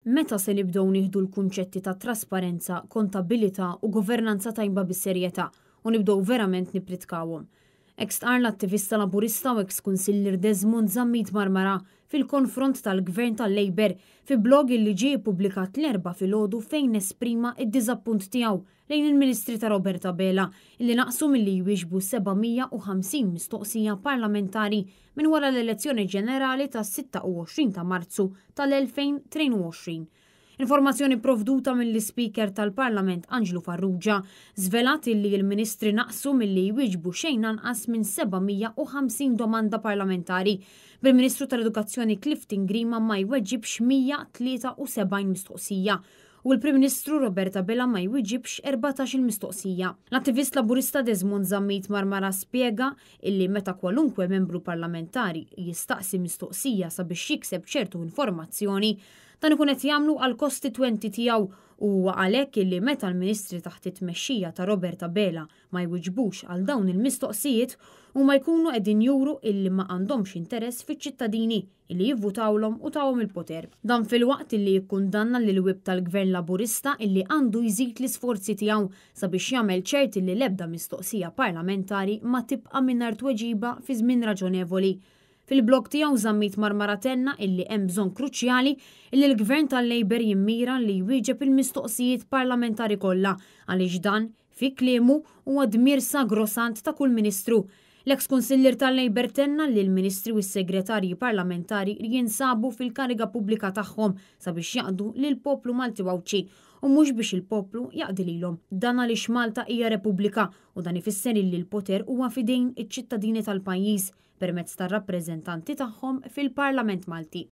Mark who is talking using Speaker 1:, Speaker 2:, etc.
Speaker 1: Meta se nibdew nieħdu l-kunċetti ta' trasparenza, kontabilità u governanza tajba bis-serjetà u nibdew verament nipritkawhom. Ex-tqar l-attivista laburista u ex-kunsillier Desmond Zammit Marmara fil-konfront tal-gvern tal-Labor fi blog li ġie ppubblikat l-4 filgħodu fejn esprima id-diżappunt tiegħu lejn il-Ministri ta' Roberta Bela illi naqsu milli jwieġbu 750 mistoqsija parlamentari minn wara l-elezzjoni ġenerali tas-26 ta' Marzu tal-2023. Informazzjoni provduta mill-Speaker tal-Parlament Angelo Farrugia żvelat illi l-Ministri naqsu milli jwieġbu xejn anqas minn 750 domanda parlamentari. Bil-Ministru tal-Edukazzjoni Clifton Grima ma jweġġibx 173 mistoqsija u l-Prim Ministru Roberta Bela ma jwieġibx 14 mistoqsija. L-attivist laburista Desmond Zammit Marmara spjega illi meta kwalunkwe membru parlamentari jistaqsi mistoqsija sabiex jikseb ċertu informazzjoni dan ikun qed jagħmlu għal kostitwenti tiegħu u għalhekk illi meta l-Ministri taħt it-tmexxija ta' Roberta Bela ma jwiġbux għal dawn il-mistoqsijiet u ma jkunu qegħdin juru illi ma għandhomx interess fiċ-ċittadini illi jivvutawlhom u tawhom il-poter. Dan fil-waqt illi jikkundanna lil wib tal-Gvern Laburista illi għandu jżid l-isforzi tiegħu sabiex jagħmel ċert illi l-ebda mistoqsija parlamentari ma tibqa' mingħajr tweġiba fi żmien raġonevoli. Fil-blog tiegħu Zammit Marmara tenna illi hemm bżonn kruċjali illi l-Gvern tal-Labor jimmira li jwieġeb il-mistoqsijiet parlamentari kollha għaliex dan fi kliemu huwa dmir sagrosant ta' kull Ministru. L-ex-Kunsillier tal-Labor tenna li l-Ministri u s-Segretarji parlamentari jinsabu fil-kariga pubblika tagħhom sabiex jaqdu lil poplu Malti Wawċi u mhux biex il-poplu jaqdi lilhom. Dan għaliex Malta hija Repubblika u dan ifisser li l-poter huwa fidejn iċ-ċittadini tal-pajjiż permezz tar-rappreżentanti tagħhom fil-Parlament Malti.